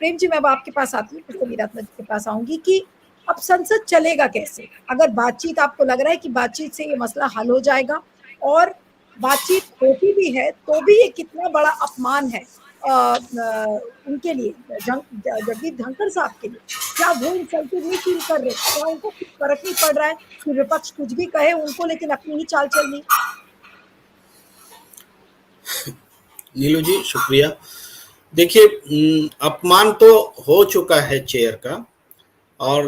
प्रेम जी, मैं अब आपके पास आती हूँ, फिर से मीरात्मा जी के पास आऊंगी कि अब संसद चलेगा कैसे? अगर बातचीत, आपको लग रहा है कि बातचीत से ये मसला हल हो जाएगा, और बातचीत होती भी है तो भी ये कितना बड़ा अपमान है उनके लिए, जगदीप धनखड़ साहब के लिए? क्या वो इंसल्टेड नहीं फील कर रहे? क्या उनको कुछ फर्क नहीं पड़ रहा है कि विपक्ष कुछ भी कहे उनको, लेकिन अपनी ही चाल चलनी? नीलू जी शुक्रिया। देखिए, अपमान तो हो चुका है चेयर का, और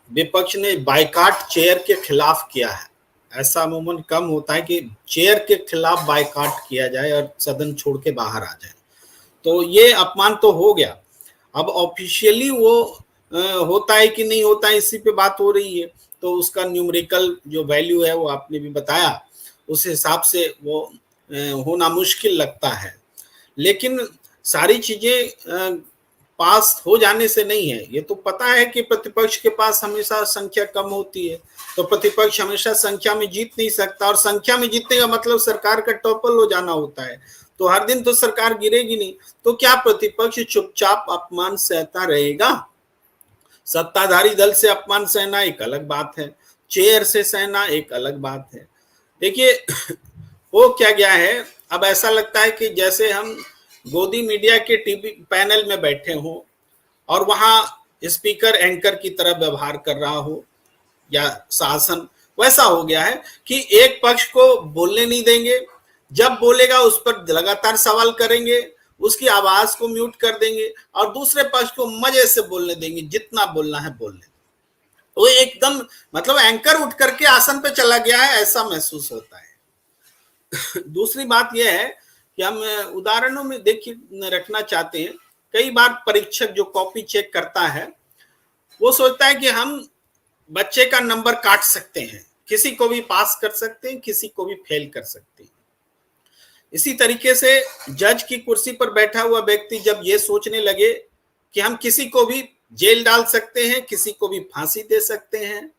विपक्ष ने बाइकाट चेयर के खिलाफ किया है। ऐसा अमूमन कम होता है कि चेयर के खिलाफ बाइकाट किया जाए और सदन छोड़ के बाहर आ जाए। तो ये अपमान तो हो गया। अब ऑफिशियली वो होता है कि नहीं होता है, इसी पे बात हो रही है। तो उसका न्यूमेरिकल जो वैल्यू है वो आपने भी बताया, उस हिसाब से वो होना मुश्किल लगता है। लेकिन सारी चीजें पास हो जाने से नहीं है। ये तो पता है कि प्रतिपक्ष के पास हमेशा संख्या कम होती है, तो प्रतिपक्ष हमेशा संख्या में जीत नहीं सकता, और संख्या में जीतने का मतलब सरकार का टॉपल हो जाना होता है। तो हर दिन तो सरकार गिरेगी नहीं। तो क्या प्रतिपक्ष चुपचाप अपमान सहता रहेगा? सत्ताधारी दल से अपमान सहना एक अलग बात है, चेयर से सहना एक अलग बात है। देखिए, हो क्या गया है, अब ऐसा लगता है कि जैसे हम गोदी मीडिया के टीवी पैनल में बैठे हों और वहां स्पीकर एंकर की तरह व्यवहार कर रहा हो, या शासन वैसा हो गया है कि एक पक्ष को बोलने नहीं देंगे, जब बोलेगा उस पर लगातार सवाल करेंगे, उसकी आवाज को म्यूट कर देंगे, और दूसरे पक्ष को मजे से बोलने देंगे, जितना बोलना है बोलने। वो एकदम मतलब एंकर उठ करके आसन पे चला गया है, ऐसा महसूस होता है। दूसरी बात यह है कि हम उदाहरणों में देखिए रखना चाहते हैं। कई बार परीक्षक जो कॉपी चेक करता है वो सोचता है कि हम बच्चे का नंबर काट सकते हैं, किसी को भी पास कर सकते हैं, किसी को भी फेल कर सकते हैं। इसी तरीके से जज की कुर्सी पर बैठा हुआ व्यक्ति जब ये सोचने लगे कि हम किसी को भी जेल डाल सकते हैं, किसी को भी फांसी दे सकते हैं,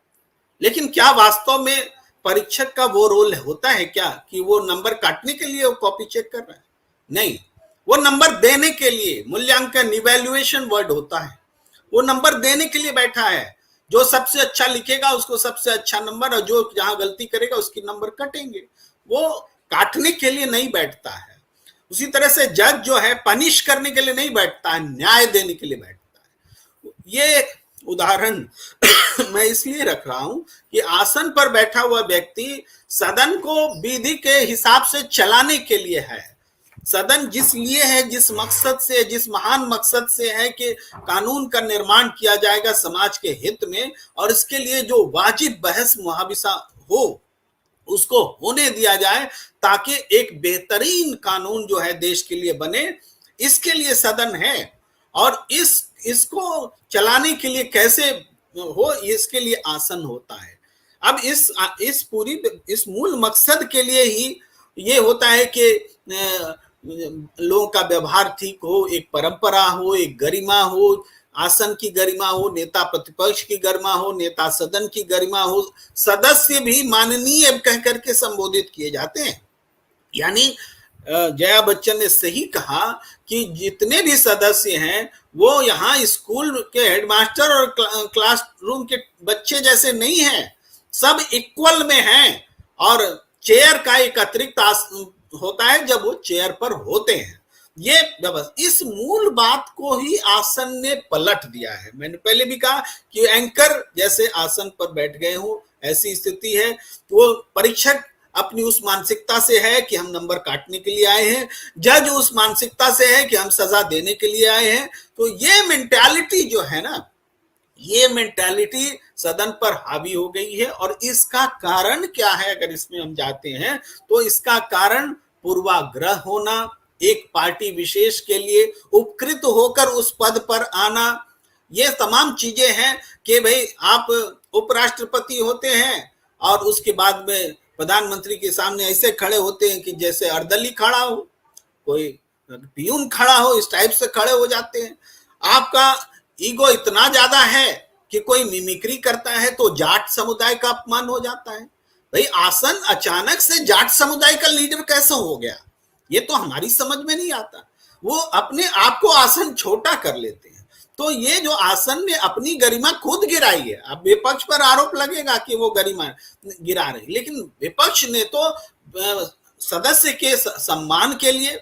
लेकिन क्या वास्तव में परीक्षक का वो रोल होता है क्या कि वो नंबर काटने के लिए वो कॉपी चेक कर रहा है? नहीं, वो नंबर देने के लिए, मूल्यांकन इवैल्यूएशन वर्ड होता है, वो नंबर देने के लिए बैठा है। जो सबसे अच्छा लिखेगा उसको सबसे अच्छा नंबर, और जो जहां गलती करेगा उसकी नंबर कटेंगे। वो काटने के लिए नहीं बैठता है। उसी तरह से जज जो है पनिश करने के लिए नहीं बैठता है, न्याय देने के लिए बैठता है। ये उदाहरण मैं इसलिए रख रहा हूं कि आसन पर बैठा हुआ व्यक्ति सदन को विधि के हिसाब से चलाने के लिए है। सदन जिस लिए है, जिस मकसद से, जिस महान मकसद से है कि कानून का निर्माण किया जाएगा समाज के हित में, और इसके लिए जो वाजिब बहस मुहाविसा हो उसको होने दिया जाए, ताकि एक बेहतरीन कानून जो है देश के लिए बने। इसके लिए सदन है, और इसको चलाने के लिए कैसे हो, इसके लिए आसन होता है। अब इस मूल मकसद के लिए ही ये होता है कि लोगों का व्यवहार ठीक हो, एक परंपरा हो, एक गरिमा हो, आसन की गरिमा हो, नेता प्रतिपक्ष की गरिमा हो, नेता सदन की गरिमा हो, सदस्य भी माननीय कह करके संबोधित किए जाते हैं। यानी जया बच्चन ने सही कहा कि जितने भी सदस्य हैं वो यहाँ स्कूल के हेडमास्टर और क्लासरूम के बच्चे जैसे नहीं हैं, सब इक्वल में हैं, और चेयर का एक अतिरिक्त होता है जब वो चेयर पर होते हैं। ये इस मूल बात को ही आसन ने पलट दिया है। मैंने पहले भी कहा कि एंकर जैसे आसन पर बैठ गए हो, ऐसी स्थिति है। तो परीक्षक अपनी उस मानसिकता से है कि हम नंबर काटने के लिए आए हैं, जज उस मानसिकता से है कि हम सजा देने के लिए आए हैं। तो ये मेंटालिटी जो है ना, ये मेंटालिटी सदन पर हावी हो गई है। और इसका कारण क्या है, अगर इसमें हम जाते हैं तो इसका कारण पूर्वाग्रह होना, एक पार्टी विशेष के लिए उपकृत होकर उस पद पर आना, ये तमाम चीजें हैं कि भाई आप उपराष्ट्रपति होते हैं और उसके बाद में प्रधानमंत्री के सामने ऐसे खड़े होते हैं कि जैसे अर्दली खड़ा हो, कोई पियून खड़ा हो, इस टाइप से खड़े हो जाते हैं। आपका ईगो इतना ज्यादा है कि कोई मिमिक्री करता है तो जाट समुदाय का अपमान हो जाता है। भाई आसन अचानक से जाट समुदाय का लीडर कैसे हो गया, ये तो हमारी समझ में नहीं आता। वो अपने आप को आसन छोटा कर लेते हैं। तो ये जो आसन में अपनी गरिमा खुद गिराई है। अब विपक्ष पर आरोप लगेगा कि वो गरिमा गिरा रहे, लेकिन विपक्ष ने तो सदस्य के सम्मान के लिए,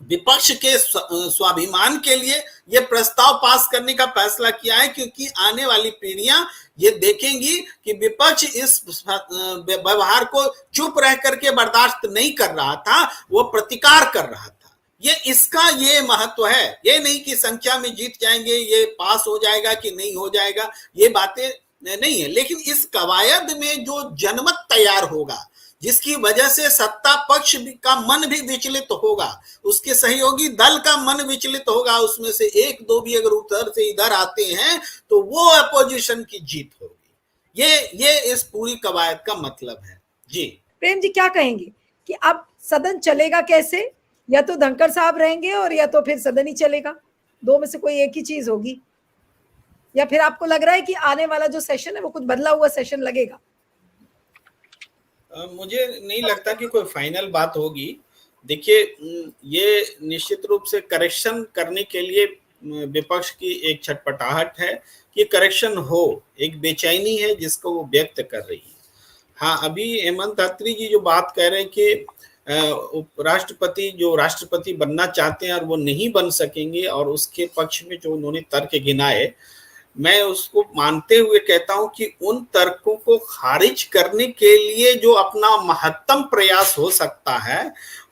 विपक्ष के स्वाभिमान के लिए ये प्रस्ताव पास करने का फैसला किया है, क्योंकि आने वाली पीढ़ियां ये देखेंगी कि विपक्ष इस व्यवहार को चुप रह करके बर्दाश्त नहीं कर रहा था, वो प्रतिकार कर रहा था। ये इसका ये महत्व है। ये नहीं कि संख्या में जीत जाएंगे, ये पास हो जाएगा कि नहीं हो जाएगा, ये बातें नहीं है। लेकिन इस कवायद में जो जनमत तैयार होगा, जिसकी वजह से सत्ता पक्ष का मन भी विचलित होगा, उसके सहयोगी दल का मन विचलित होगा, उसमें से एक दो भी अगर उधर से इधर आते हैं तो वो अपोजिशन की जीत होगी। ये इस पूरी कवायद का मतलब है। जी प्रेम जी, क्या कहेंगे कि अब सदन चलेगा कैसे? या तो धनखड़ साहब रहेंगे और या तो फिर सदन ही चलेगा, दो में से कोई एक ही चीज होगी, या फिर आपको लग रहा है कि आने वाला जो सेशन है वो कुछ बदला हुआ सेशन लगेगा? मुझे नहीं लगता कि कोई फाइनल बात होगी। देखिए, ये निश्चित रूप से करेक्शन करने के लिए विपक्ष की एक छटपटाहट है कि करेक्शन हो, एक बेचैनी है जिसको वो व्यक्त कर रही है। हाँ, अभी हेमंत अत्री जी जो बात कह रहे हैं कि उपराष्ट्रपति जो राष्ट्रपति बनना चाहते हैं और वो नहीं बन सकेंगे, और उसके पक्ष में जो उन्होंने तर्क गिनाए, मैं उसको मानते हुए कहता हूं कि उन तर्कों को खारिज करने के लिए जो अपना महत्तम प्रयास हो सकता है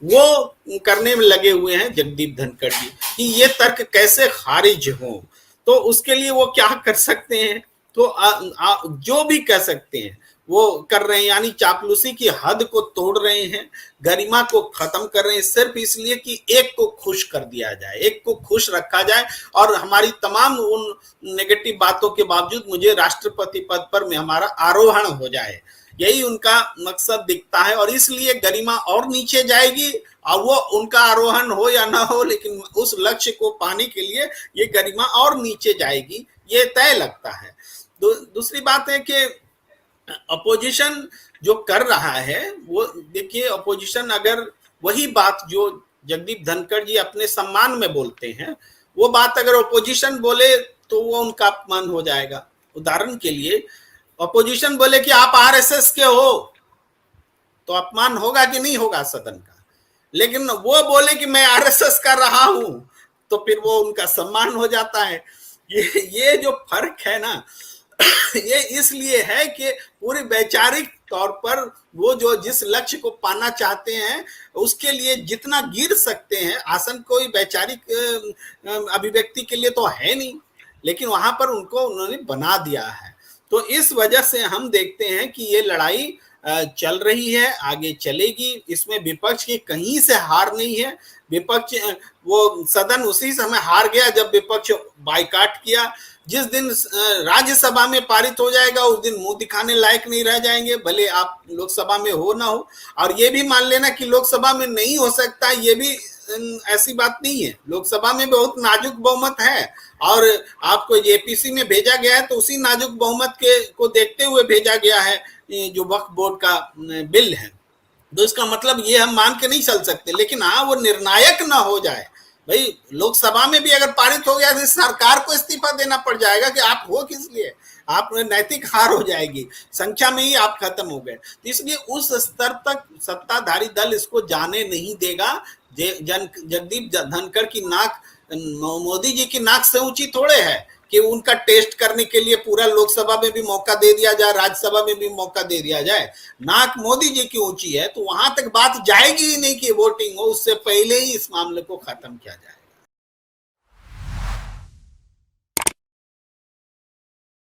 वो करने में लगे हुए हैं जगदीप धनखड़ जी, कि ये तर्क कैसे खारिज हो। तो उसके लिए वो क्या कर सकते हैं, तो जो भी कह सकते हैं वो कर रहे हैं, यानी चापलूसी की हद को तोड़ रहे हैं, गरिमा को खत्म कर रहे हैं, सिर्फ इसलिए कि एक को खुश कर दिया जाए, एक को खुश रखा जाए, और हमारी तमाम उन नेगेटिव बातों के बावजूद मुझे राष्ट्रपति पद पर में हमारा आरोहण हो जाए, यही उनका मकसद दिखता है। और इसलिए गरिमा और नीचे जाएगी, और वो उनका आरोहण हो या ना हो, लेकिन उस लक्ष्य को पाने के लिए ये गरिमा और नीचे जाएगी, ये तय लगता है। दूसरी बात है कि अपोजिशन जो कर रहा है, वो देखिए, अपोजिशन अगर वही बात जो जगदीप धनखड़ जी अपने सम्मान में बोलते हैं, वो बात अगर अपोजिशन बोले तो वो उनका अपमान हो जाएगा। उदाहरण के लिए, अपोजिशन बोले कि आप आरएसएस के हो, तो अपमान होगा कि नहीं होगा सदन का। लेकिन वो बोले कि मैं आरएसएस कर रहा हूं, तो फिर वो उनका सम्मान हो जाता है। ये जो फर्क है ना, ये इसलिए है कि पूरे वैचारिक तौर पर वो जो जिस लक्ष्य को पाना चाहते हैं उसके लिए जितना गिर सकते हैं, आसन कोई वैचारिक अभिव्यक्ति के लिए तो है नहीं, लेकिन वहां पर उनको उन्होंने बना दिया है। तो इस वजह से हम देखते हैं कि ये लड़ाई चल रही है, आगे चलेगी। इसमें विपक्ष की कहीं से हार नहीं है। विपक्ष, वो सदन उसी समय हार गया जब विपक्ष बाइकाट किया। जिस दिन राज्यसभा में पारित हो जाएगा उस दिन मुंह दिखाने लायक नहीं रह जाएंगे, भले आप लोकसभा में हो ना हो। और ये भी मान लेना कि लोकसभा में नहीं हो सकता, ये भी ऐसी बात नहीं है। लोकसभा में बहुत नाजुक बहुमत है, और आपको एपीसी में भेजा गया है तो उसी नाजुक बहुमत के को देखते हुए भेजा गया है जो वक्फ बोर्ड का बिल है। तो इसका मतलब ये हम मान के नहीं चल सकते, लेकिन हाँ, वो निर्णायक ना हो जाए। भाई, लोकसभा में भी अगर पारित हो गया तो सरकार को इस्तीफा देना पड़ जाएगा कि आप हो किस लिए, आप नैतिक हार हो जाएगी, संख्या में ही आप खत्म हो गए। तो इसलिए उस स्तर तक सत्ताधारी दल इसको जाने नहीं देगा। जगदीप धनखड़ की नाक मोदी जी की नाक से ऊंची थोड़े है कि उनका टेस्ट करने के लिए पूरा लोकसभा में भी मौका दे दिया जाए, राज्यसभा में भी मौका दे दिया जाए। नाक मोदी जी की ऊंची है, तो वहां तक बात जाएगी ही नहीं कि वोटिंग हो, उससे पहले ही इस मामले को खत्म किया जाए।